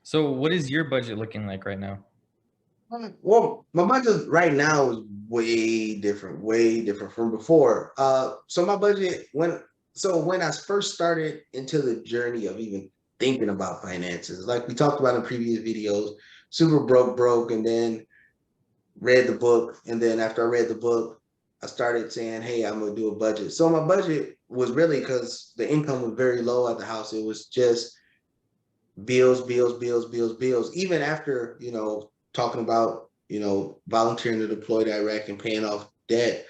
So what is your budget looking like right now? Well, my budget right now is way different from before. So my budget when I first started into the journey of even thinking about finances, like we talked about in previous videos, super broke, and then read the book, and then after I read the book, I started saying, "Hey, I'm gonna do a budget." So my budget was really because the income was very low at the house. It was just bills. Even after, talking about, volunteering to deploy to Iraq and paying off debt,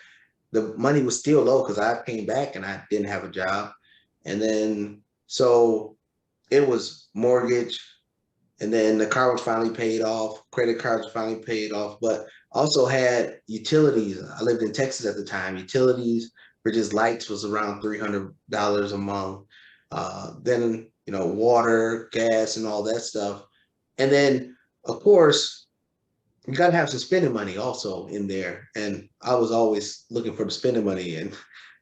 the money was still low because I came back and I didn't have a job. And then, so it was mortgage, and then the car was finally paid off, credit cards were finally paid off, but also had utilities. I lived in Texas at the time. Utilities for just lights was around $300 a month. Then, water, gas, and all that stuff. And then, of course, you got to have some spending money also in there. And I was always looking for the spending money and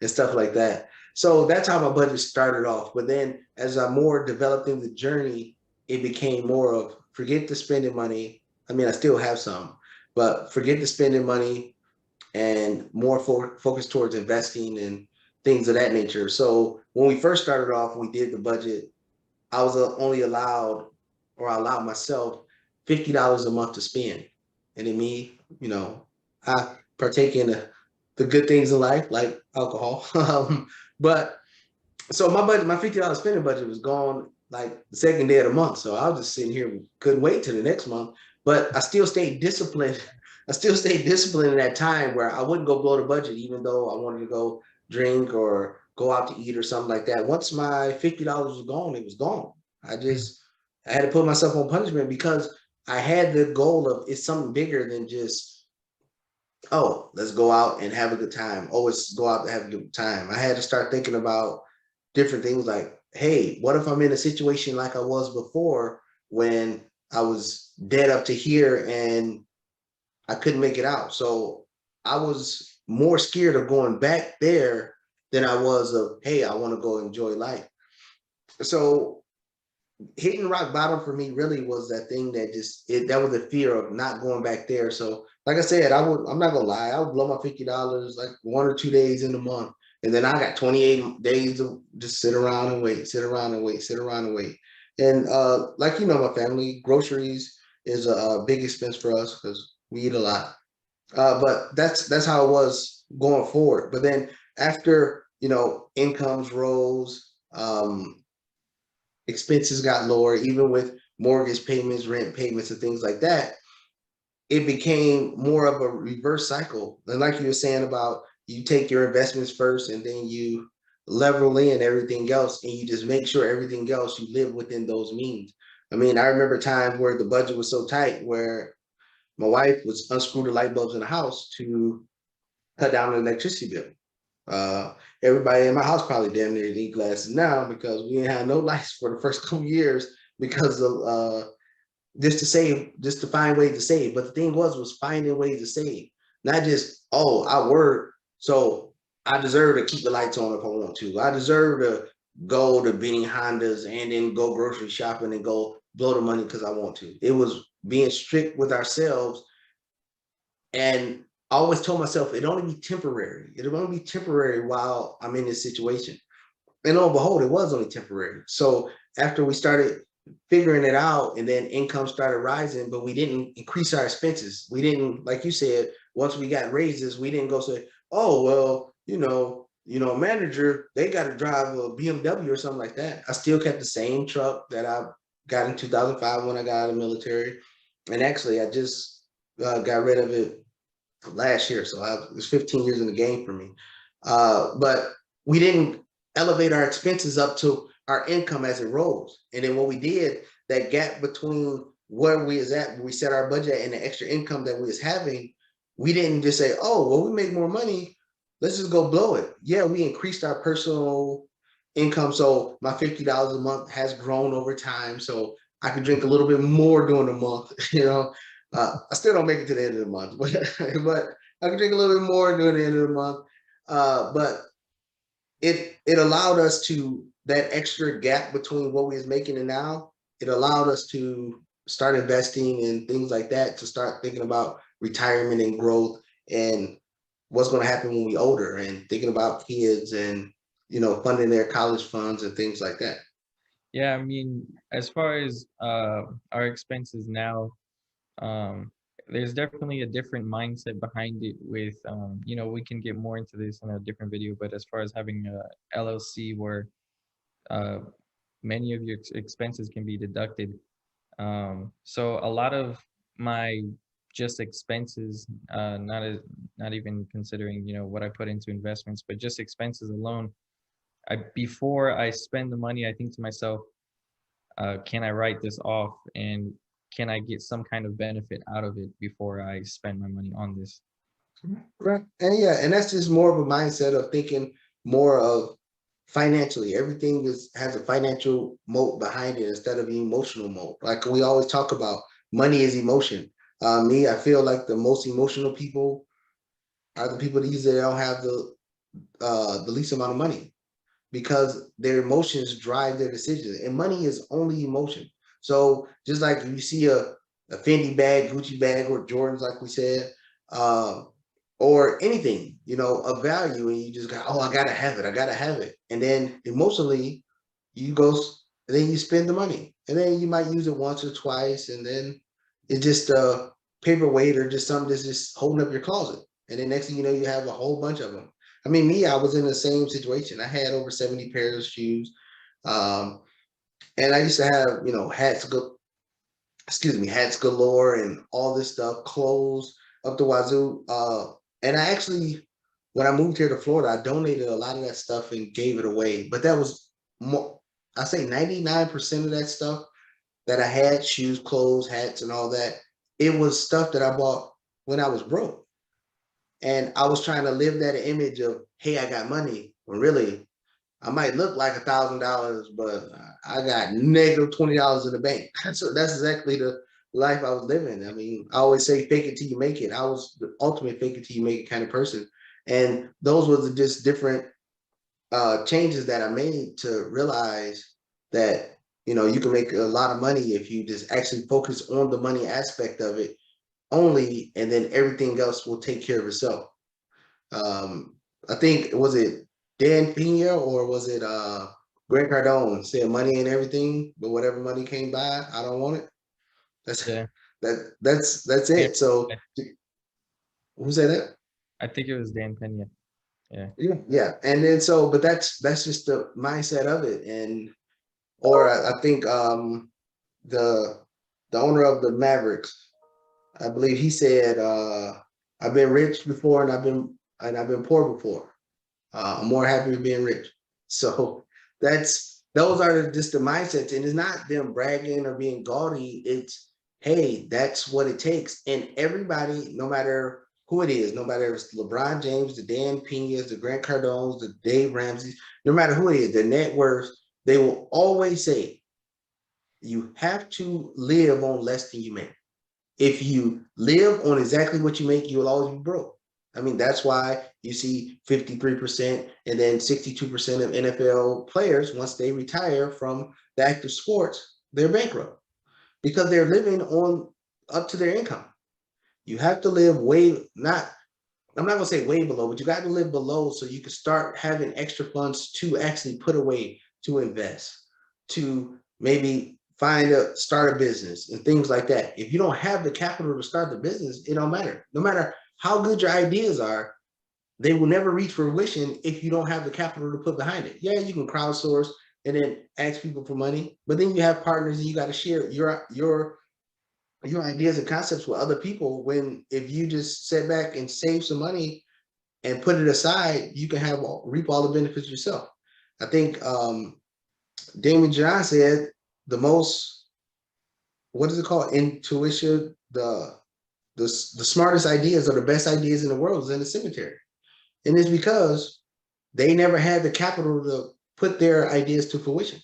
stuff like that. So that's how my budget started off. But then as I more developed in the journey, it became more of forget the spending money. I mean, I still have some, but forget the spending money and more focus towards investing and things of that nature. So when we first started off, we did the budget. I was only allowed, or I allowed myself, $50 a month to spend. And in me, I partake in the good things in life, like alcohol. But so my budget, my $50 spending budget was gone like the second day of the month. So I was just sitting here, couldn't wait till the next month. But I still stayed disciplined. I still stayed disciplined in that time where I wouldn't go blow the budget, even though I wanted to go drink or go out to eat or something like that. Once my $50 was gone, it was gone. I had to put myself on punishment because I had the goal of it's something bigger than just, oh, let's go out and have a good time. Oh, let's go out and have a good time. I had to start thinking about different things like, hey, what if I'm in a situation like I was before when I was dead up to here and I couldn't make it out? So I was more scared of going back there than I was of, hey, I want to go enjoy life. So hitting rock bottom for me really was that thing that that was the fear of not going back there. So like I said, I'm not gonna lie, I would blow my $50 like 1 or 2 days in the month. And then I got 28 days to just sit around and wait, sit around and wait, sit around and wait. And like my family, groceries is a big expense for us because we eat a lot. But that's how it was going forward. But then after incomes rose, expenses got lower, even with mortgage payments, rent payments, and things like that, it became more of a reverse cycle. And like you were saying about you take your investments first and then you level in everything else and you just make sure everything else you live within those means. I mean, I remember times where the budget was so tight where my wife would unscrew the light bulbs in the house to cut down the electricity bill. Everybody in my house probably damn near need glasses now because we didn't have no lights for the first couple years because of just to save, just to find ways to save. But the thing was finding ways to save, not just, oh, I work, so I deserve to keep the lights on if I want to. I deserve to go to Benny Hondas and then go grocery shopping and go blow the money because I want to. It was being strict with ourselves, and I always told myself it'd only be temporary. It'll only be temporary while I'm in this situation. And lo and behold, it was only temporary. So after we started figuring it out and then income started rising, but we didn't increase our expenses. We didn't, like you said, once we got raises, we didn't go say, oh, well, manager, they got to drive a BMW or something like that. I still kept the same truck that I got in 2005 when I got out of the military. And actually, I just got rid of it last year. So it was 15 years in the game for me. But we didn't elevate our expenses up to our income as it rose. And then what we did, that gap between where we is at, we set our budget and the extra income that we was having, we didn't just say, oh, well, we make more money, let's just go blow it. Yeah, we increased our personal income. So my $50 a month has grown over time. So I can drink a little bit more during the month, I still don't make it to the end of the month, but I can drink a little bit more during the end of the month. But it allowed us to, that extra gap between what we was making and now, it allowed us to start investing and things like that, to start thinking about retirement and growth and what's going to happen when we older, and thinking about kids and funding their college funds and things like that. Yeah, I mean, as far as our expenses now, um, there's definitely a different mindset behind it with we can get more into this in a different video, but as far as having a LLC where uh, many of your expenses can be deducted. So a lot of my just expenses, not even considering what I put into investments, but just expenses alone. Before I spend the money, I think to myself, can I write this off, and can I get some kind of benefit out of it before I spend my money on this? Right. And yeah, and that's just more of a mindset of thinking more of financially. Everything has a financial moat behind it instead of an emotional moat. Like we always talk about, money is emotion. I feel like the most emotional people are the people that usually don't have the least amount of money, because their emotions drive their decisions, and money is only emotion. So just like if you see a Fendi bag, Gucci bag, or Jordans, like we said, uh, or anything, of value, and you just go, oh, I gotta have it, I gotta have it. And then emotionally, you go, and then you spend the money, and then you might use it once or twice, and then it's just a paperweight or just something that's just holding up your closet. And then next thing you know, you have a whole bunch of them. I mean, I was in the same situation. I had over 70 pairs of shoes. Um, and I used to have, hats galore and all this stuff, clothes up the wazoo. And I actually, when I moved here to Florida, I donated a lot of that stuff and gave it away. But that was more, I say 99% of that stuff that I had, shoes, clothes, hats, and all that, it was stuff that I bought when I was broke. And I was trying to live that image of, hey, I got money, when really I might look like $1,000, but I got negative $20 in the bank. So that's exactly the life I was living. I mean, I always say, fake it till you make it. I was the ultimate fake it till you make it kind of person. And those were just different changes that I made to realize that, you can make a lot of money if you just actually focus on the money aspect of it only, and then everything else will take care of itself. Um, I think, was it Dan Pena or was it Grant Cardone said money ain't everything, but whatever money came by, I don't want it. That's Yeah, that's yeah. it. So who said that? I think it was Dan Pena. Yeah, Yeah, yeah. And then but that's just the mindset of it. And or I think the the owner of the Mavericks, I believe he said, I've been rich before and I've been poor before. I'm more happy with being rich. So those are just the mindsets, and it's not them bragging or being gaudy. It's, hey, that's what it takes. And everybody, no matter who it is, no matter if it's LeBron James, the Dan Penas, the Grant Cardones, the Dave Ramseys, no matter who it is, the net worth, they will always say you have to live on less than you make. If you live on exactly what you make, you'll always be broke. I mean, that's why you see 53% and then 62% of NFL players, once they retire from the active sports, they're bankrupt because they're living on up to their income. You have to live I'm not gonna say way below, but you got to live below so you can start having extra funds to actually put away, to invest, to maybe start a business and things like that. If you don't have the capital to start the business, it don't matter. No matter how good your ideas are, they will never reach fruition if you don't have the capital to put behind it. Yeah, you can crowdsource and then ask people for money, but then you have partners and you got to share your ideas and concepts with other people. When if you just sit back and save some money and put it aside, you can reap all the benefits yourself. I think Damon John said the most, what is it called? Intuition. The smartest ideas or the best ideas in the world is in the cemetery. And it's because they never had the capital to put their ideas to fruition.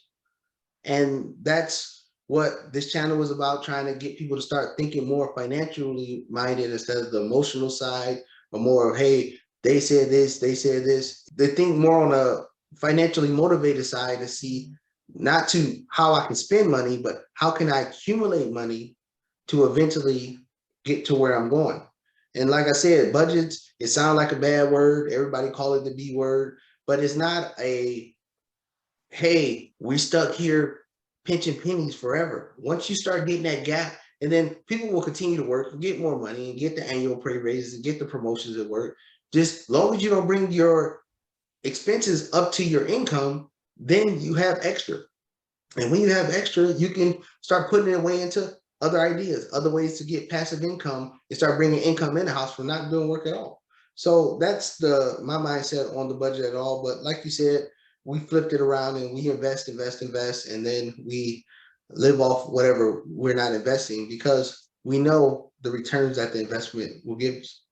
And that's what this channel was about, trying to get people to start thinking more financially minded instead of the emotional side, or more of, hey, they said this, they said this. They think more on a financially motivated side to see not to how I can spend money, but how can I accumulate money to eventually get to where I'm going. And like I said, budgets, it sounds like a bad word. Everybody call it the B word, but it's not a, hey, we stuck here pinching pennies forever. Once you start getting that gap, and then people will continue to work and get more money and get the annual pay raises and get the promotions at work. Just long as you don't bring your expenses up to your income, then you have extra. And when you have extra, you can start putting it away into other ideas, other ways to get passive income and start bringing income in the house from not doing work at all. So that's my mindset on the budget at all. But like you said, we flipped it around and we invest, and then we live off whatever we're not investing because we know the returns that the investment will give us.